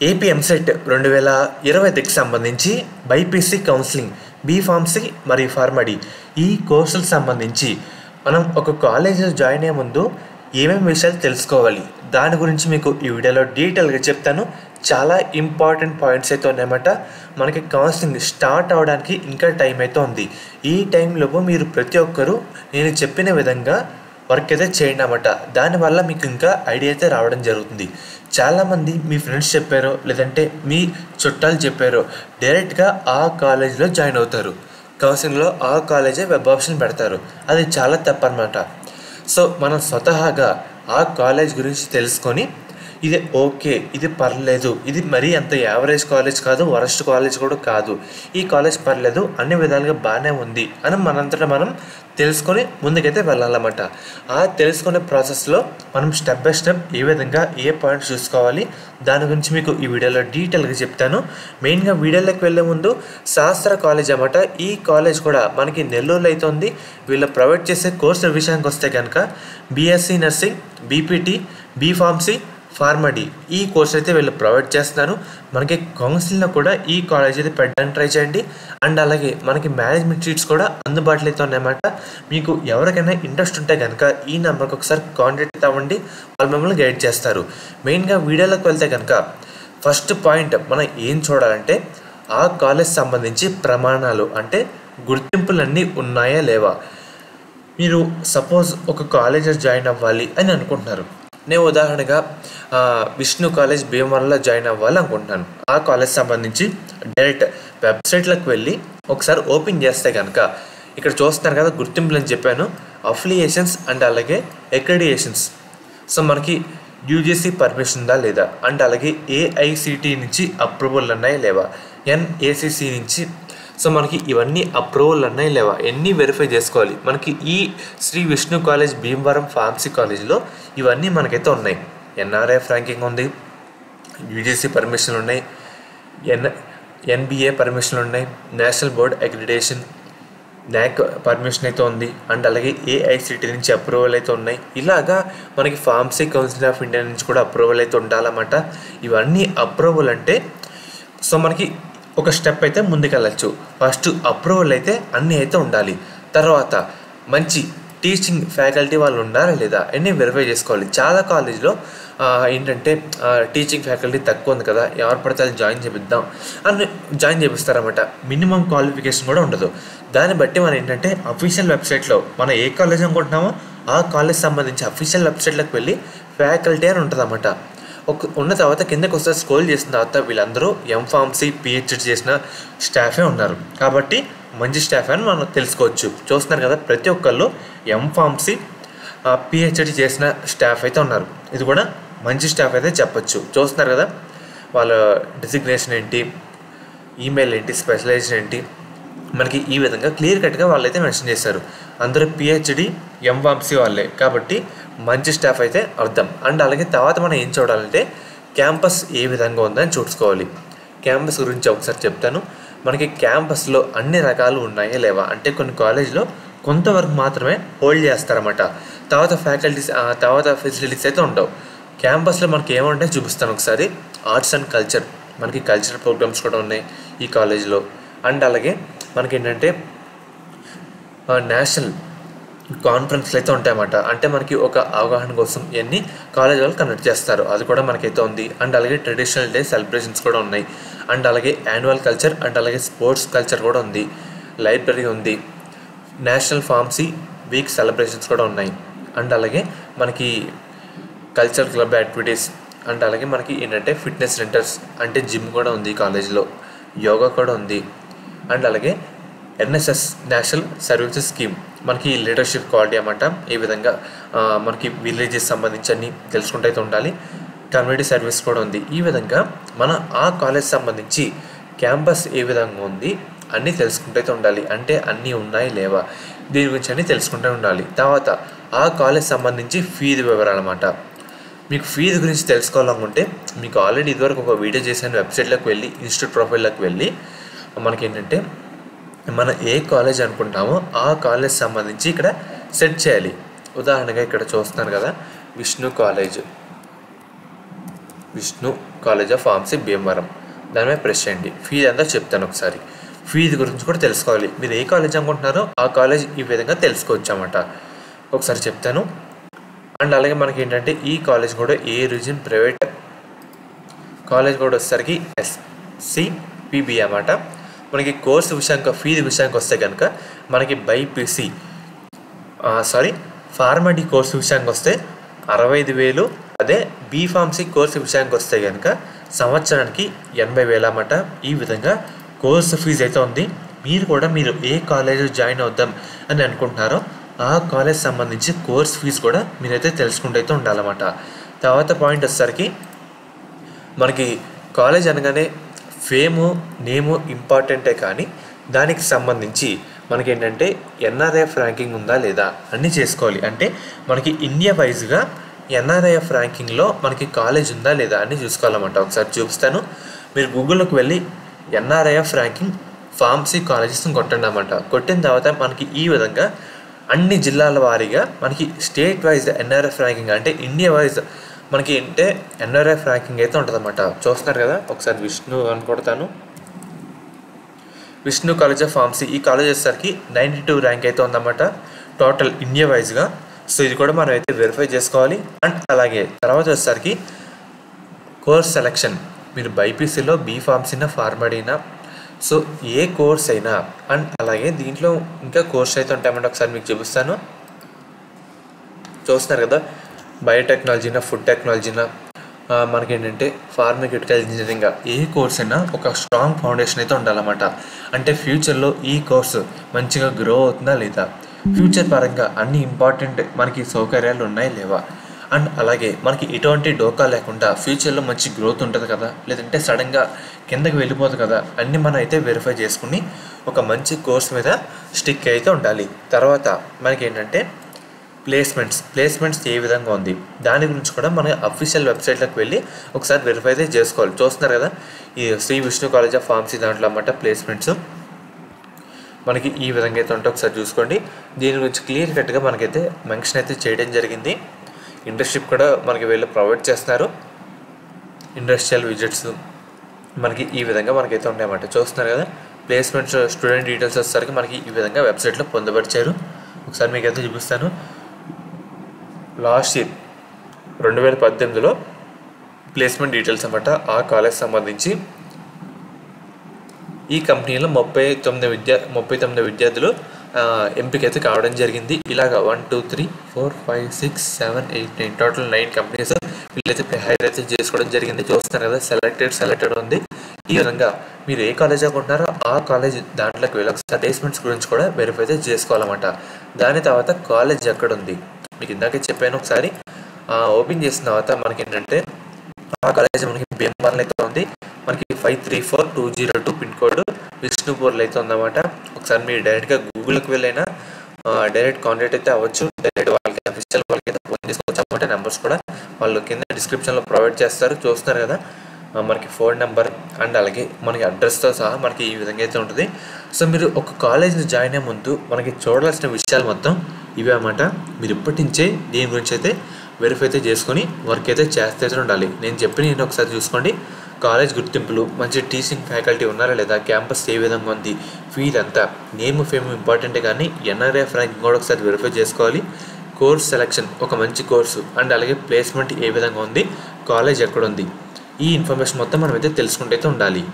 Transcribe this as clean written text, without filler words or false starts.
AP EAMCET 2020కి సంబంధించి BiPC counselling B Pharmacy మరియు PharmD ఈ కోర్సులకు సంబంధించి మనం ఒక కాలేజీలో జాయిన్ అయ్యే ముందు ఏమేమి విషయాలు తెలుసుకోవాలి దాని గురించి మీకు ఈ వీడియోలో డీటెయిల్గా చెప్తాను. చాలా ఇంపార్టెంట్ పాయింట్స్ అయితే ఉన్నాయన్నమాట. మనకి కౌన్సిలింగ్ స్టార్ట్ అవడానికి ఇంకా టైం అయితే ఉంది. ఈ టైంలోపు మీరు ప్రతి ఒక్కరూ నేను చెప్పిన విధంగా వర్క్ అయితే చేయండి అన్నమాట. దానివల్ల మీకు ఇంకా ఐడియా అయితే రావడం జరుగుతుంది. చాలామంది మీ ఫ్రెండ్స్ చెప్పారో లేదంటే మీ చుట్టాలు చెప్పారో డైరెక్ట్గా ఆ కాలేజీలో జాయిన్ అవుతారు. కౌన్సిలింగ్లో ఆ కాలేజే వెబ్ ఆప్షన్ పెడతారు. అది చాలా తప్పన్నమాట. సో మనం స్వతహాగా ఆ కాలేజ్ గురించి తెలుసుకొని ఇది ఓకే, ఇది పర్లేదు, ఇది మరీ అంత యావరేజ్ కాలేజ్ కాదు, వరస్ట్ కాలేజ్ కూడా కాదు, ఈ కాలేజ్ పర్లేదు, అన్ని విధాలుగా బాగానే ఉంది అని మనంతటా మనం తెలుసుకొని ముందుకైతే వెళ్ళాలన్నమాట. ఆ తెలుసుకునే ప్రాసెస్లో మనం స్టెప్ బై స్టెప్ ఏ విధంగా ఏ పాయింట్స్ చూసుకోవాలి దాని గురించి మీకు ఈ వీడియోలో డీటెయిల్గా చెప్తాను. మెయిన్గా వీడియోలోకి వెళ్ళే ముందు శాస్త్ర కాలేజ్ అన్నమాట. ఈ కాలేజ్ కూడా మనకి నెల్లూరులో అయితే ఉంది. వీళ్ళు ప్రొవైడ్ చేసే కోర్సుల విషయానికి వస్తే కనుక BSc nursing, BPT, B Pharmacy, PharmD ఈ కోర్స్ అయితే వీళ్ళు ప్రొవైడ్ చేస్తున్నారు. మనకి కౌన్సిలింగ్లో కూడా ఈ కాలేజ్ అయితే పెట్టడానికి ట్రై చేయండి. అండ్ అలాగే మనకి మేనేజ్మెంట్ సీట్స్ కూడా అందుబాటులో అయితే ఉన్నాయన్నమాట. మీకు ఎవరికైనా ఇంట్రెస్ట్ ఉంటే కనుక ఈ నెంబర్కి ఒకసారి కాంటాక్ట్ అవ్వండి, వాళ్ళు మిమ్మల్ని గైడ్ చేస్తారు. మెయిన్గా వీడియోలోకి వెళ్తే కనుక ఫస్ట్ పాయింట్ మనం ఏం చూడాలంటే ఆ కాలేజ్ సంబంధించి ప్రమాణాలు అంటే గుర్తింపులన్నీ ఉన్నాయా లేవా. మీరు సపోజ్ ఒక కాలేజ్లో జాయిన్ అవ్వాలి అని అనుకుంటున్నారు. నేను ఉదాహరణగా విష్ణు కాలేజ్ భీమవరంలో జాయిన్ అవ్వాలి అనుకుంటున్నాను. ఆ కాలేజ్ సంబంధించి డైరెక్ట్ వెబ్సైట్లోకి వెళ్ళి ఒకసారి ఓపెన్ చేస్తే కనుక ఇక్కడ చూస్తున్నారు కదా గుర్తింపులు అని చెప్పాను, అఫిలియేషన్స్ అండ్ అలాగే అక్రిడియేషన్స్. సో మనకి యూజీసీ పర్మిషన్ ఉందా లేదా, అండ్ అలాగే ఏఐసిటి నుంచి అప్రూవల్ ఉన్నాయా లేవా, ఎన్ఏసిసి నుంచి. సో మనకి ఇవన్నీ అప్రూవల్ ఉన్నాయి లేవా ఎన్ని వెరిఫై చేసుకోవాలి. మనకి ఈ శ్రీ విష్ణు కాలేజ్ భీమవరం ఫార్మసీ కాలేజ్లో ఇవన్నీ మనకైతే ఉన్నాయి. ఎన్ఆర్ఎఫ్ ర్యాంకింగ్ ఉంది, యూజీసీ పర్మిషన్లు ఉన్నాయి, ఎన్బిఏ పర్మిషన్లు ఉన్నాయి, నేషనల్ బోర్డ్ అక్రిడిటేషన్ నాక్ పర్మిషన్ అయితే ఉంది, అండ్ అలాగే ఏఐసిటి నుంచి అప్రూవల్ అయితే ఉన్నాయి. ఇలాగా మనకి ఫార్మసీ కౌన్సిల్ ఆఫ్ ఇండియా నుంచి కూడా అప్రూవల్ అయితే ఉండాలన్నమాట. ఇవన్నీ అప్రూవల్ అంటే సో మనకి ఒక స్టెప్ అయితే ముందుకెళ్ళచ్చు. ఫస్ట్ అప్రూవల్ అయితే అన్నీ అయితే ఉండాలి. తర్వాత మంచి టీచింగ్ ఫ్యాకల్టీ వాళ్ళు ఉన్నారా లేదా అన్నీ వెరిఫై చేసుకోవాలి. చాలా కాలేజ్లో ఏంటంటే టీచింగ్ ఫ్యాకల్టీ తక్కువ ఉంది కదా, ఎవరు పడితే అది జాయిన్ చేపిస్తారన్నమాట. మినిమం క్వాలిఫికేషన్ కూడా ఉండదు. దాన్ని బట్టి మనం ఏంటంటే అఫీషియల్ వెబ్సైట్లో మనం ఏ కాలేజ్ అనుకుంటున్నామో ఆ కాలేజ్ సంబంధించి అఫీషియల్ వెబ్సైట్లోకి వెళ్ళి ఫ్యాకల్టీ అని ఉంటుంది అన్నమాట. ఉన్న తర్వాత కిందకి వస్తే స్క్రోల్ చేసిన తర్వాత వీళ్ళందరూ ఎంఫార్మసీ పిహెచ్డి చేసిన స్టాఫే ఉన్నారు. కాబట్టి మంచి స్టాఫ్ అని మనం తెలుసుకోవచ్చు. చూస్తున్నారు కదా ప్రతి ఒక్కళ్ళు ఎంఫార్మసీ పిహెచ్డి చేసిన స్టాఫ్ అయితే ఉన్నారు. ఇది కూడా మంచి స్టాఫ్ అయితే చెప్పచ్చు. చూస్తున్నారు కదా వాళ్ళ డిజిగ్నేషన్ ఏంటి, ఈమెయిల్ ఏంటి, స్పెషలైజేషన్ ఏంటి, మనకి ఈ విధంగా క్లియర్ కట్గా వాళ్ళైతే మెన్షన్ చేశారు. అందరూ పిహెచ్డి ఎంఫార్మసీ వాళ్ళే కాబట్టి మంచి స్టాఫ్ అయితే అర్థం. అండ్ అలాగే తర్వాత మనం ఏం చూడాలంటే క్యాంపస్ ఏ విధంగా ఉందని చూసుకోవాలి. క్యాంపస్ గురించి ఒకసారి చెప్తాను. మనకి క్యాంపస్లో అన్ని రకాలు ఉన్నాయా లేవా అంటే కొన్ని కాలేజ్లో కొంతవరకు మాత్రమే హోల్డ్ చేస్తారన్నమాట. తర్వాత ఫెసిలిటీస్ అయితే ఉండవు. క్యాంపస్లో మనకి ఏమంటే చూపిస్తాను ఒకసారి. ఆర్ట్స్ అండ్ కల్చర్, మనకి కల్చరల్ ప్రోగ్రామ్స్ కూడా ఉన్నాయి ఈ కాలేజ్లో. అండ్ అలాగే మనకి ఏంటంటే నేషనల్ కాన్ఫరెన్స్లు అయితే ఉంటాయన్నమాట. అంటే మనకి ఒక అవగాహన కోసం ఇవన్నీ కాలేజ్ వాళ్ళు కండక్ట్ చేస్తారు, అది కూడా మనకైతే ఉంది. అండ్ అలాగే ట్రెడిషనల్ డే సెలబ్రేషన్స్ కూడా ఉన్నాయి. అండ్ అలాగే యాన్యువల్ కల్చర్ అండ్ అలాగే స్పోర్ట్స్ కల్చర్ కూడా ఉంది, లైబ్రరీ ఉంది, నేషనల్ ఫార్మసీ వీక్ సెలబ్రేషన్స్ కూడా ఉన్నాయి. అండ్ అలాగే మనకి కల్చర్ క్లబ్ యాక్టివిటీస్, అండ్ అలాగే మనకి ఏంటంటే ఫిట్నెస్ సెంటర్స్ అంటే జిమ్ కూడా ఉంది కాలేజ్లో, యోగా కూడా ఉంది. అండ్ అలాగే ఎన్ఎస్ఎస్ నేషనల్ సర్వీసెస్ స్కీమ్ మనకి లీడర్షిప్ క్వాలిటీ అన్నమాట. ఈ విధంగా మనకి విలేజెస్ సంబంధించి అన్నీ తెలుసుకుంటూ అయితే ఉండాలి. కమ్యూనిటీ సర్వీస్ కూడా ఉంది. ఈ విధంగా మన ఆ కాలేజ్ సంబంధించి క్యాంపస్ ఏ విధంగా ఉంది అన్నీ తెలుసుకుంటూ అయితే ఉండాలి. అంటే అన్నీ ఉన్నాయి లేవా దీని గురించి అన్నీ తెలుసుకుంటూ ఉండాలి. తర్వాత ఆ కాలేజ్ సంబంధించి ఫీజు వివరాలు అన్నమాట. మీకు ఫీజు గురించి తెలుసుకోవాలనుకుంటే మీకు ఆల్రెడీ ఇదివరకు ఒక వీడియో చేశాను. వెబ్సైట్లోకి వెళ్ళి ఇన్స్టిట్యూట్ ప్రొఫైల్లోకి వెళ్ళి మనకి ఏంటంటే మనం ఏ కాలేజ్ అనుకుంటామో ఆ కాలేజ్ సంబంధించి ఇక్కడ సెట్ చేయాలి. ఉదాహరణగా ఇక్కడ చూస్తున్నారు కదా Vishnu college, Vishnu college of pharmacy Bhimavaram. దాని మీద ప్రెస్ చేయండి. ఫీజు అంతా చెప్తాను ఒకసారి. ఫీజు గురించి కూడా తెలుసుకోవాలి. మీరు ఏ కాలేజ్ అనుకుంటున్నారో ఆ కాలేజ్ ఈ విధంగా తెలుసుకోవచ్చు అన్నమాట. ఒకసారి చెప్తాను. అండ్ అలాగే మనకి ఏంటంటే ఈ కాలేజ్ కూడా ఏ రీజన్ ప్రైవేట్ కాలేజ్ కూడా వచ్చేసరికి SCPB అన్నమాట. మనకి కోర్సు విషయానికి ఫీజు విషయానికి వస్తే కనుక మనకి బైపీసీ ఫార్మడీ కోర్సు విషయానికి వస్తే 65,000. అదే బీఫార్మసీ కోర్సు విషయానికి వస్తే కనుక సంవత్సరానికి 80,000 అన్నమాట. ఈ విధంగా కోర్సు ఫీజు అయితే ఉంది. మీరు ఏ కాలేజ్ జాయిన్ అవుద్దాం అని అనుకుంటున్నారో ఆ కాలేజ్ సంబంధించి కోర్స్ ఫీజు కూడా మీరైతే తెలుసుకుంటూ అయితే ఉండాలన్నమాట. తర్వాత పాయింట్ వచ్చేసరికి మనకి కాలేజ్ అనగానే ఫేము నేము ఇంపార్టెంటే, కానీ దానికి సంబంధించి మనకి ఏంటంటే NRIF ర్యాంకింగ్ ఉందా లేదా అన్నీ చేసుకోవాలి. అంటే మనకి ఇండియా వైజ్గా NRIF ర్యాంకింగ్లో మనకి కాలేజ్ ఉందా లేదా అని చూసుకోవాలన్నమాట. ఒకసారి చూపిస్తాను. మీరు గూగుల్లోకి వెళ్ళి NRIF ర్యాంకింగ్ ఫార్మసీ కాలేజెస్ని కొట్టండి అన్నమాట. కొట్టిన తర్వాత మనకి ఈ విధంగా అన్ని జిల్లాల వారీగా మనకి స్టేట్ వైజ్ NRIF ర్యాంకింగ్, అంటే ఇండియా వైజ్ మనకి అంటే NRIF ర్యాంకింగ్ అయితే ఉంటుంది అన్నమాట. చూస్తున్నారు కదా. ఒకసారి విష్ణు అని కొడతాను. విష్ణు కాలేజ్ ఆఫ్ ఫార్మసీ ఈ కాలేజ్ వచ్చేసరికి 92 ర్యాంక్ అయితే ఉందన్నమాట టోటల్ ఇండియా వైజ్గా. సో ఇది కూడా మనం అయితే వెరిఫై చేసుకోవాలి. అండ్ అలాగే తర్వాత వచ్చేసరికి కోర్స్ సెలెక్షన్, మీరు బైపీసీలో బీఫార్మసీనా ఫార్మడీనా, సో ఏ కోర్స్ అయినా. అండ్ అలాగే దీంట్లో ఇంకా కోర్స్ అయితే ఉంటాయన్నమాట. ఒకసారి మీకు చూపిస్తాను. చూస్తున్నారు కదా. బయోటెక్నాలజీనా, ఫుడ్ టెక్నాలజీనా, మనకేంటంటే ఫార్మాక్యూటికల్ ఇంజనీరింగ్, ఏ కోర్స్ అయినా ఒక స్ట్రాంగ్ ఫౌండేషన్ అయితే ఉండాలన్నమాట. అంటే ఫ్యూచర్లో ఈ కోర్సు మంచిగా గ్రో అవుతుందా లేదా, ఫ్యూచర్ పరంగా అన్ని ఇంపార్టెంట్ మనకి సౌకర్యాలు ఉన్నాయి లేవా, అండ్ అలాగే మనకి ఎటువంటి డోకా లేకుండా ఫ్యూచర్లో మంచి గ్రోత్ ఉంటుంది కదా, లేదంటే సడన్గా కిందకి వెళ్ళిపోతుంది కదా, అన్నీ మనం అయితే వెరిఫై చేసుకుని ఒక మంచి కోర్స్ మీద స్టిక్ అయితే ఉండాలి. తర్వాత మనకి ఏంటంటే ప్లేస్మెంట్స్ ఏ విధంగా ఉంది దాని గురించి కూడా మన అఫీషియల్ వెబ్సైట్లోకి వెళ్ళి ఒకసారి వెరిఫై అయితే చేసుకోవాలి. చూస్తున్నారు కదా. ఈ Shri Vishnu college of pharmacy దాంట్లో అన్నమాట ప్లేస్మెంట్స్ మనకి ఈ విధంగా అయితే ఉంటే ఒకసారి చూసుకోండి. దీని గురించి క్లియర్ కట్గా మనకైతే మెన్షన్ అయితే చేయడం జరిగింది. ఇంటర్న్షిప్ కూడా మనకి వీళ్ళు ప్రొవైడ్ చేస్తున్నారు. ఇండస్ట్రియల్ విజిట్స్ మనకి ఈ విధంగా మనకైతే ఉన్నాయన్నమాట. చూస్తున్నారు కదా. ప్లేస్మెంట్స్ స్టూడెంట్ డీటెయిల్స్ వచ్చేసరికి మనకి ఈ విధంగా వెబ్సైట్లో పొందుపరిచారు. ఒకసారి మీకు అయితే చూపిస్తాను. లాస్ట్ ఇయర్ 2018లో ప్లేస్మెంట్ డీటెయిల్స్ అన్నమాట. ఆ కాలేజ్ సంబంధించి ఈ కంపెనీలో 39 విద్యార్థులు ఎంపికైతే కావడం జరిగింది. ఇలాగా 1 2 3 4 5 6 7 8 9 టోటల్ 9 కంపెనీస్ వీళ్ళైతే హైర్ అయితే చేసుకోవడం జరిగింది. చూస్తున్నారు కదా. సెలెక్టెడ్ ఉంది. ఈ విధంగా మీరు ఏ కాలేజ్ అనుకుంటున్నారో ఆ కాలేజ్ దాంట్లోకి వెళ్ళి ఒకసారి ప్లేస్మెంట్స్ గురించి కూడా వెరిఫై అయితే చేసుకోవాలన్నమాట. దాని తర్వాత కాలేజ్ ఎక్కడ ఉంది మీకు ఇందాకే చెప్పాను. ఒకసారి ఓపెన్ చేసిన తర్వాత మనకి ఏంటంటే ఆ కాలేజ్ మనకి భీమవరంలో అయితే ఉంది. మనకి 534202 పిన్ కోడ్ విష్ణుపూర్లో అయితే ఉందన్నమాట. ఒకసారి మీరు డైరెక్ట్గా గూగుల్కి వెళ్ళైనా డైరెక్ట్ కాంటాక్ట్ అయితే అవ్వచ్చు. డైరెక్ట్ వాళ్ళకి అఫీషియల్ వాళ్ళకి అయితే ఫోన్ చేసుకోవచ్చు అన్నమాట. నెంబర్స్ కూడా వాళ్ళు కింద డిస్క్రిప్షన్లో ప్రొవైడ్ చేస్తారు. చూస్తున్నారు కదా. మనకి ఫోన్ నెంబర్ అండ్ అలాగే మనకి అడ్రస్తో సహా మనకి ఈ విధంగా అయితే ఉంటుంది. సో మీరు ఒక కాలేజ్ని జాయిన్ అయ్యే ముందు మనకి చూడాల్సిన విషయాలు మొత్తం ఇవే అన్నమాట. మీరు ఇప్పటి నుంచే దీని గురించి అయితే వెరిఫై అయితే చేసుకొని వర్క్ అయితే చేస్తే ఉండాలి. నేను చెప్పిన ఒకసారి చూసుకోండి. కాలేజ్ గుర్తింపులు, మంచి టీచింగ్ ఫ్యాకల్టీ ఉన్నారా లేదా, క్యాంపస్ ఏ విధంగా ఉంది, ఫీజు అంతా, నేమ్ ఫేమ్ ఇంపార్టెంటే, కానీ NRIF ర్యాంకింగ్ కూడా ఒకసారి వెరిఫై చేసుకోవాలి. కోర్స్ సెలెక్షన్, ఒక మంచి కోర్సు అండ్ అలాగే ప్లేస్మెంట్ ఏ విధంగా ఉంది, కాలేజ్ ఎక్కడ ఉంది, ఈ ఇన్ఫర్మేషన్ మొత్తం మనం అయితే తెలుసుకుంటూ అయితే ఉండాలి.